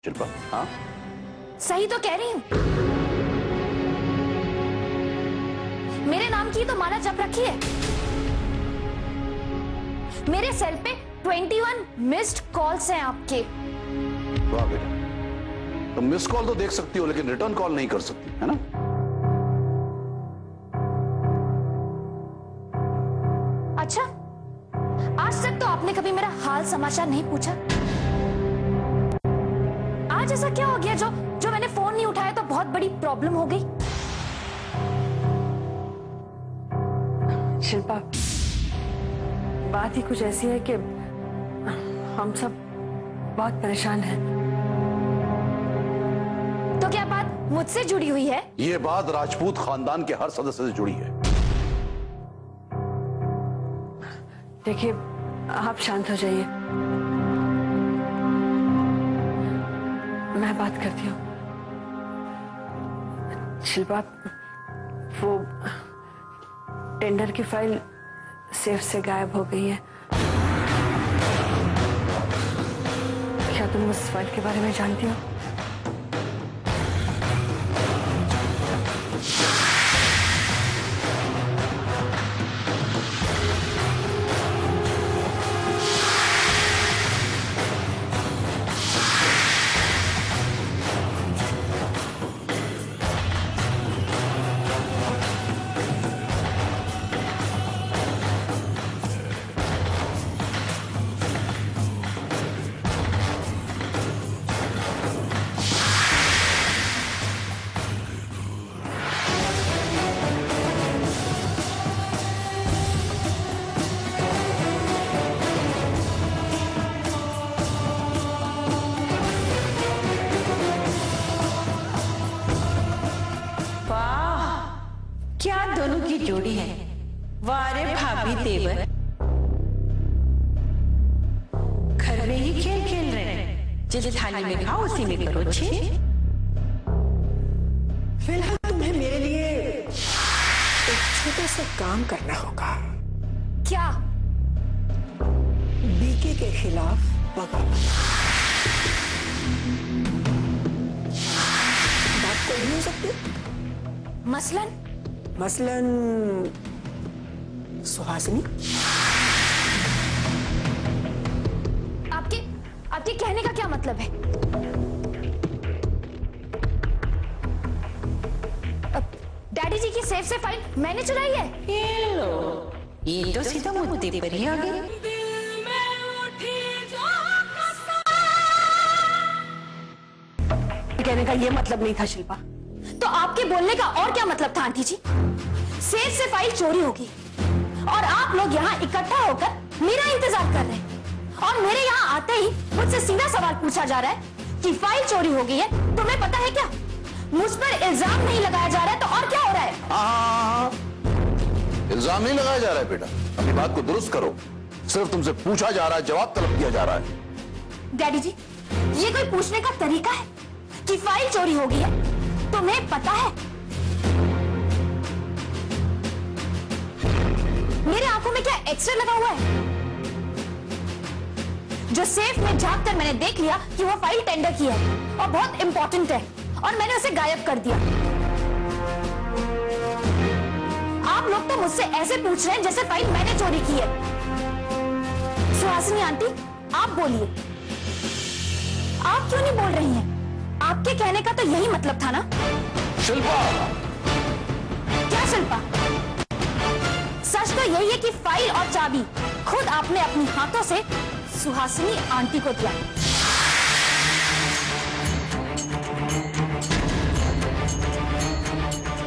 शिल्पा। हाँ सही तो कह रही हूँ। मेरे नाम की तो माला जप रखी है। मेरे सेल पे 21 मिस्ड कॉल्स हैं आपके। वाह बेटा, तुम मिस कॉल तो देख सकती हो लेकिन रिटर्न कॉल नहीं कर सकती, है ना? अच्छा, आज तक तो आपने कभी मेरा हाल समाचार नहीं पूछा। आज ऐसा क्या हो गया जो मैंने फोन नहीं उठाया तो बहुत बड़ी प्रॉब्लम हो गई? शिल्पा, बात ही कुछ ऐसी है कि हम सब बहुत परेशान हैं। तो क्या बात मुझसे जुड़ी हुई है? यह बात राजपूत खानदान के हर सदस्य से जुड़ी है। देखिए, आप शांत हो जाइए, मैं बात करती हूँ। शिल्पा, वो टेंडर की फाइल सेफ से गायब हो गई है। क्या तुम उस फाइल के बारे में जानती हो? क्या दोनों की जोड़ी है? वारे भाभी देवर घर में ही खेल खेल रहे हैं। जिस थाली में खाओ उसी में करो छे। फिलहाल तुम्हें मेरे लिए एक छोटा सा काम करना होगा। क्या? बीके के खिलाफ बगावत। बात कोई भी हो सकती है। मसलन सुहासिनी। आपके कहने का क्या मतलब है? डैडी जी की सेफ से फाइल मैंने चुराई है? ये लो, ये तो सीधा मुद्दे पर ही आ गई। कहने का ये मतलब नहीं था शिल्पा। तो आपके बोलने का और क्या मतलब था आंटी जी? सेफ से फाइल चोरी होगी और आप लोग यहाँ इकट्ठा होकर मेरा इंतजार कर रहे हैं और मेरे यहाँ आते ही मुझसे सीधा सवाल पूछा जा रहा है कि फाइल चोरी हो गई है। तुम्हें पता है क्या? मुझ पर इल्जाम नहीं लगाया जा रहा है तो और क्या हो रहा है? इल्जाम नहीं लगाया जा रहा है बेटा, अपनी बात को दुरुस्त करो। सिर्फ तुमसे पूछा जा रहा है, जवाब तलब किया जा रहा है। डैडी जी, ये कोई पूछने का तरीका है कि फाइल चोरी हो गई है? तुम्हें पता है मेरे आंखों में क्या एक्सरे लगा हुआ है? जो सेफ में झांक कर मैंने देख लिया कि वो फाइल टेंडर की है और बहुत इंपॉर्टेंट है और मैंने उसे गायब कर दिया। आप लोग तो मुझसे ऐसे पूछ रहे हैं जैसे फाइल मैंने चोरी की है। सुहासिनी आंटी, आप बोलिए, आप क्यों नहीं बोल रही हैं? आपके कहने का तो यही मतलब था ना? शिल्पा! क्या शिल्पा? सच तो यही है कि फाइल और चाबी खुद आपने अपनी हाथों से सुहासिनी आंटी को दिया।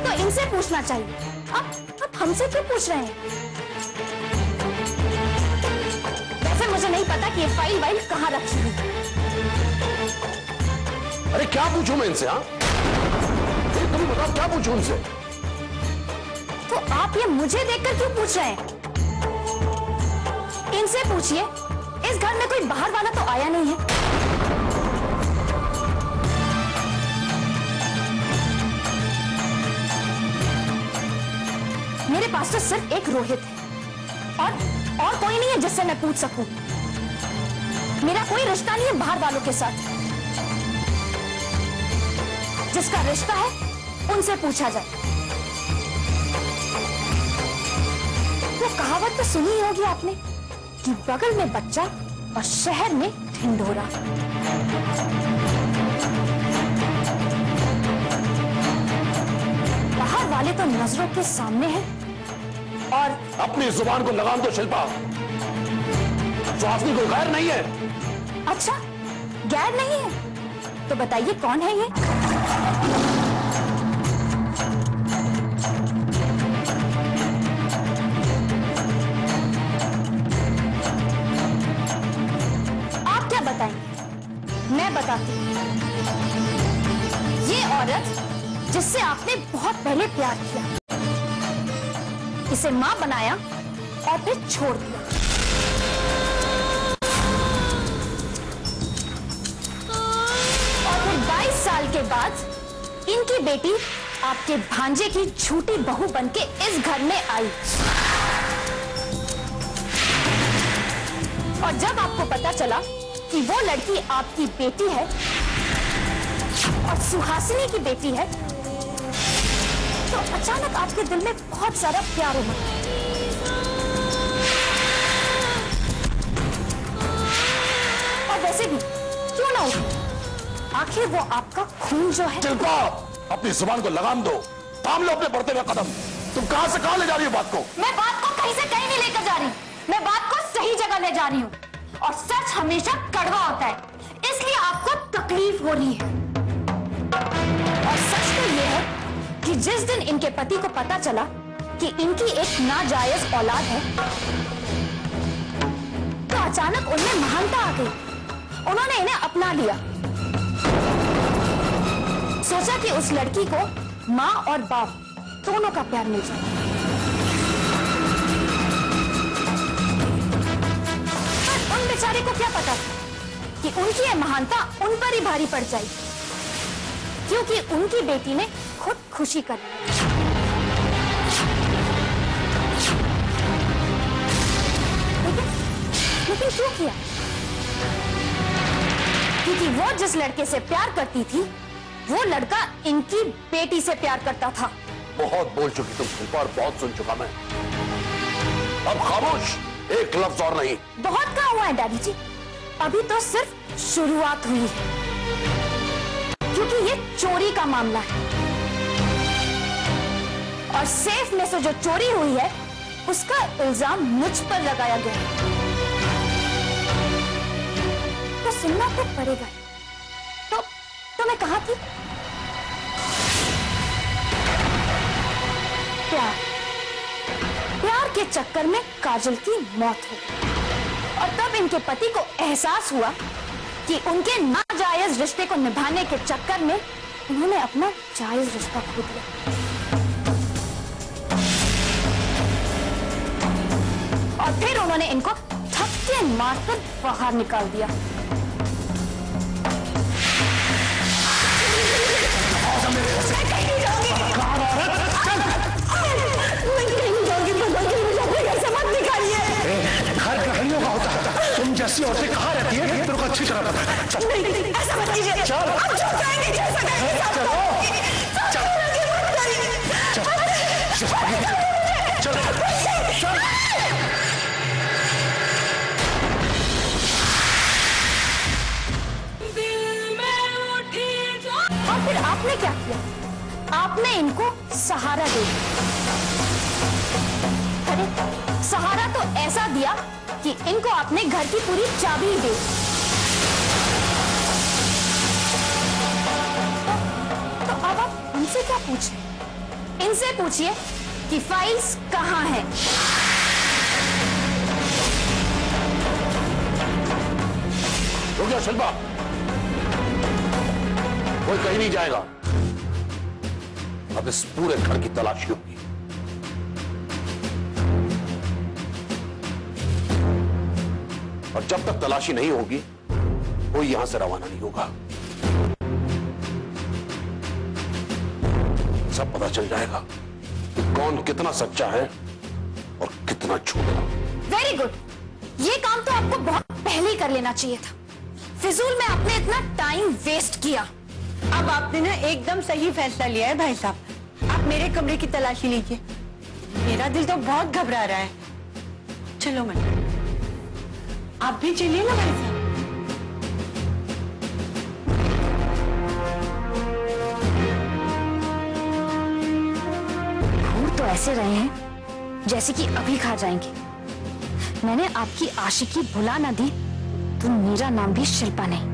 तो इनसे पूछना चाहिए। अब हमसे क्यों पूछ रहे हैं? वैसे मुझे नहीं पता कि ये फाइल वाइल कहां रखी हुई। अरे क्या पूछूं मैं इनसे? हाँ, तुम बताओ क्या पूछूं उनसे? तो आप ये मुझे देखकर क्यों पूछ रहे हैं? इनसे पूछिए, इस घर में कोई बाहर वाला तो आया नहीं है। मेरे पास तो सिर्फ एक रोहित है और कोई नहीं है जिससे मैं पूछ सकूं। मेरा कोई रिश्ता नहीं है बाहर वालों के साथ। किसका रिश्ता है उनसे पूछा जाए। वो कहावत तो सुनी होगी आपने कि बगल में बच्चा और शहर में ढिंढोरा। बाहर वाले तो नजरों के सामने हैं और अपनी जुबान को लगाम दो शिल्पा, सुहासिनी कोई गैर नहीं है। अच्छा, गैर नहीं है तो बताइए कौन है ये? आप क्या बताएंगे? मैं बताती हूँ। ये औरत जिससे आपने बहुत पहले प्यार किया, इसे मां बनाया और फिर छोड़ दिया। और फिर 22 साल के बाद इनकी बेटी आपके भांजे की झूठी बहू बनके इस घर में आई। और जब आपको पता चला कि वो लड़की आपकी बेटी है और सुहासिनी की बेटी है, तो अचानक आपके दिल में बहुत सारा प्यार उमड़ा। और वैसे भी क्यों ना हो, आखिर वो आपका खून जो है। शिल्पा, अपनी जुबान को लगाम दो, थाम लो अपने बढ़ते हुए कदम। तुम कहां से कहां ले जा रही हो बात को? मैं बात को कहीं से कहीं नहीं लेकर जा रही, मैं बात को सही जगह ले जा रही हूँ। और सच हमेशा कड़वा होता है, इसलिए आपको तकलीफ हो रही है। और सच तो ये है कि जिस दिन इनके पति को पता चला कि इनकी एक नाजायज औलाद है, तो अचानक उनमें महानता आ गई। उन्होंने इन्हें अपना लिया। सोचा कि उस लड़की को माँ और बाप दोनों का प्यार मिल जाए। पर उन बेचारे को क्या पता था कि उनकी ये महानता उन पर ही भारी पड़ जाएगी, क्योंकि उनकी बेटी ने खुद खुशी कर ली। लेकिन क्यों किया? क्योंकि वो जिस लड़के से प्यार करती थी, वो लड़का इनकी बेटी से प्यार करता था। बहुत बोल चुकी तुम शिल्पा, और बहुत सुन चुका मैं। अब खामोश, एक लफ्ज और नहीं। बहुत कहा हुआ है डैडी जी, अभी तो सिर्फ शुरुआत हुई है, क्योंकि ये चोरी का मामला है। और सेफ में से जो चोरी हुई है, उसका इल्जाम मुझ पर लगाया गया, तो सुनना तो पड़ेगा। तो मैं कहाँ थी? प्यार के चक्कर में काजल की मौत हो गई। और तब इनके पति को एहसास हुआ कि उनके नाजायज रिश्ते को निभाने के चक्कर में उन्होंने अपना जायज रिश्ता खो दिया। और फिर उन्होंने इनको थप्पे मारकर बाहर निकाल दिया। तुम जैसी औरतें कहाँ रहती है तेरे को अच्छी तरह पता है। चल नहीं, ऐसा मत कीजिए। चल हम चुप जाएंगे, जैसा कहेंगे सब चलो और फिर आपने क्या किया? आपने इनको सहारा दे दिया। अरे सहारा तो ऐसा दिया कि इनको आपने घर की पूरी चाबी ही दे। तो अब आप उनसे क्या पूछें? इनसे पूछिए कि फाइल्स कहाँ हैं। हो गया शिल्पा, कोई कहीं नहीं जाएगा। अब इस पूरे घर की तलाशी होगी। और जब तक तलाशी नहीं होगी, कोई यहां से रवाना नहीं होगा। सब पता चल जाएगा कि कौन कितना सच्चा है और कितना झूठा। वेरी गुड, ये काम तो आपको बहुत पहले ही कर लेना चाहिए था। फिजूल में आपने इतना टाइम वेस्ट किया। अब आपने ना एकदम सही फैसला लिया है भाई साहब। आप मेरे कमरे की तलाशी लीजिए। मेरा दिल तो बहुत घबरा रहा है। चलो मन, आप भी चलिए ना भाई साहब। घूर तो ऐसे रहे हैं जैसे कि अभी खा जाएंगे। मैंने आपकी आशिकी भुला ना दी तो मेरा नाम भी शिल्पा नहीं।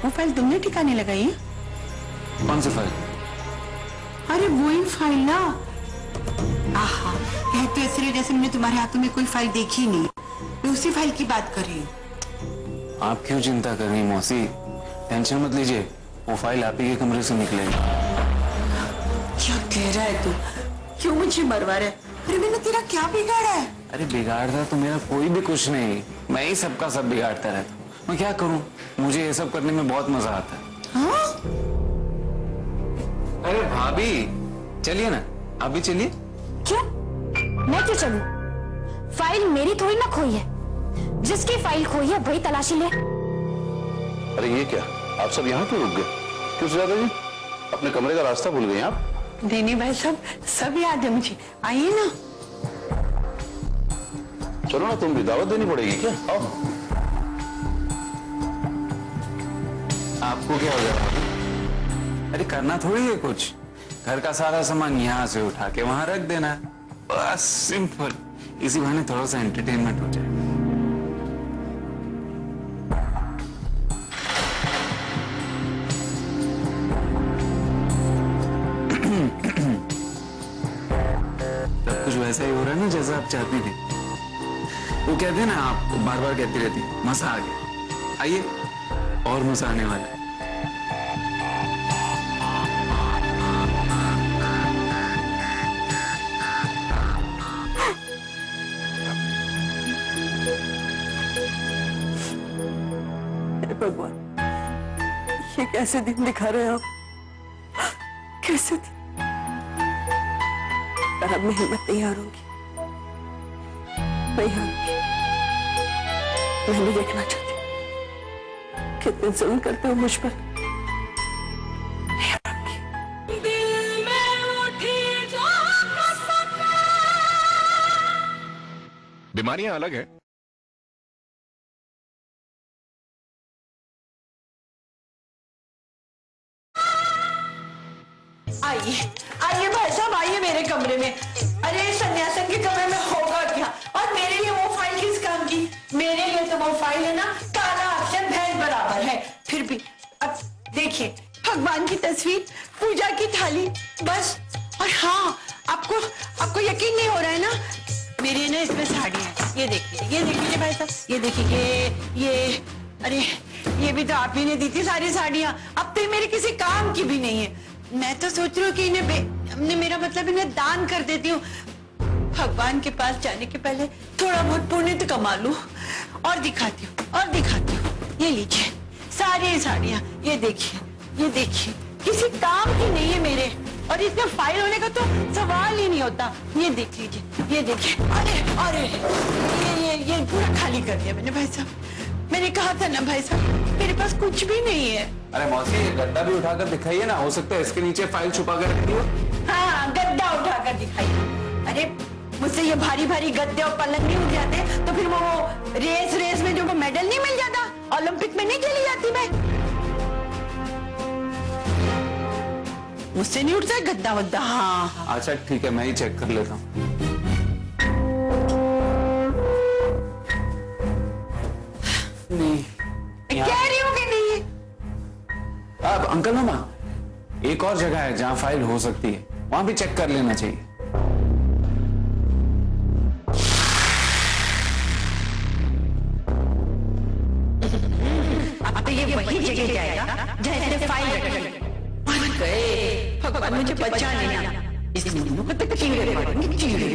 वो फाइल तुमने ठिकाने लगाई है? कौन सी फाइल? अरे वही फाइल ना। आहा, यह तो ऐसे रहे जैसे मैंने तुम्हारे हाथों में कोई फाइल देखी नहीं। मैं उसी फाइल की बात कर रही हूँ। आप क्यों चिंता कर रही मौसी? टेंशन मत लीजिए, वो फाइल आप ही के कमरे से निकलेगी। क्या कह रहा है तू? क्यों मुझे मरवा रहा है? अरे मैंने तेरा क्या बिगाड़ा है? अरे बिगाड़ता तो मेरा कोई भी कुछ नहीं, मैं ही सबका सब बिगाड़ता रहता हूँ। मैं क्या करूँ, मुझे ये सब करने में बहुत मजा आता है। हाँ? अरे भाभी चलिए ना, आप भी चलिए। क्यों? मैं क्यों चलूं? फाइल मेरी थोड़ी ना खोई है। जिसकी फाइल खोई है वही तलाशी ले। अरे ये क्या, आप सब यहाँ क्यों रुक गए? क्यों सुजाता जी, अपने कमरे का रास्ता भूल गए आप? नहीं भाई साहब, सब याद है मुझे। आइए ना। चलो ना, तुम भी दावत देनी पड़ेगी क्या? आओ। आपको क्या हो गया? अरे करना थोड़ी है कुछ, घर का सारा सामान यहाँ से उठा के वहां रख देना, बस सिंपल। इसी बहाने थोड़ा सा एंटरटेनमेंट हो जाए। सब कुछ वैसा ही हो रहा है ना जैसा आप चाहती थी। वो कहते हैं ना, आप बार बार कहती रहती मजा आ गया। आइए, और मजा आने वाला है। भगवान, ये कैसे दिन दिखा रहे हैं आप? कैसे दिन? पर अब मैं हिम्मत नहीं हारूंगी, नहीं हारूंगी। मैं नहीं देखना चाहती कितने जुल्म करते हो मुझ पर। नहीं हारूंगी। बीमारियां अलग है। आइए आइए भाई साहब, आइए मेरे कमरे में। अरे सन्यासन के कमरे में होगा क्या? और मेरे लिए वो फाइल किस काम की? मेरे लिए तो वो फाइल है ना, काला अक्षर भैंस बराबर है। फिर भी अब देखिए, भगवान की तस्वीर, पूजा की थाली, बस। और हाँ, आपको यकीन नहीं हो रहा है ना, मेरी ना इसमें साड़ियां हैं। ये देख लीजिए भाई साहब, ये देखिए, ये अरे ये भी तो आप ही ने दी थी सारी साड़ियां। अब तो मेरे किसी काम की भी नहीं है। मैं तो सोच रही हूँ कि इन्हें मेरा मतलब इन्हें दान कर देती हूँ। भगवान के पास जाने के पहले थोड़ा बहुत पुण्य तो कमा लूं। और दिखाती हूँ। ये लीजिए सारी साड़ियां, ये देखिए, किसी काम की नहीं है मेरे। और इसमें फाइल होने का तो सवाल ही नहीं होता। ये देख लीजिए, ये देखिए। अरे ये पूरा खाली कर दिया मैंने भाई साहब। मैंने कहा था ना भाई साहब, मेरे पास कुछ भी नहीं है। अरे मौसी, ये गद्दा भी उठाकर दिखाइए ना, हो सकता है इसके नीचे फाइल छुपा कर रखी हो। हाँ, गद्दा उठाकर दिखाइए। अरे मुझसे ये भारी भारी गद्दे और पलंग नहीं उठ जाते तो फिर वो रेस में जो मेडल नहीं मिल जाता, ओलंपिक में नहीं चली जाती मैं। मुझसे नहीं उठता है गद्दा वद्दा। हाँ अच्छा ठीक है, मैं ही चेक कर लेता हूँ। नहीं, कह रही हूँ कि नहीं। अब अंकल मामा, एक और जगह है जहां फाइल हो सकती है, वहां भी चेक कर लेना चाहिए। अब तो ये वही जगह जाएगा जहाँ इसने फाइल रखी। भगवान मुझे बचा लेना, इस मुन्नू को तो कीड़े पड़ेंगे, कीड़े।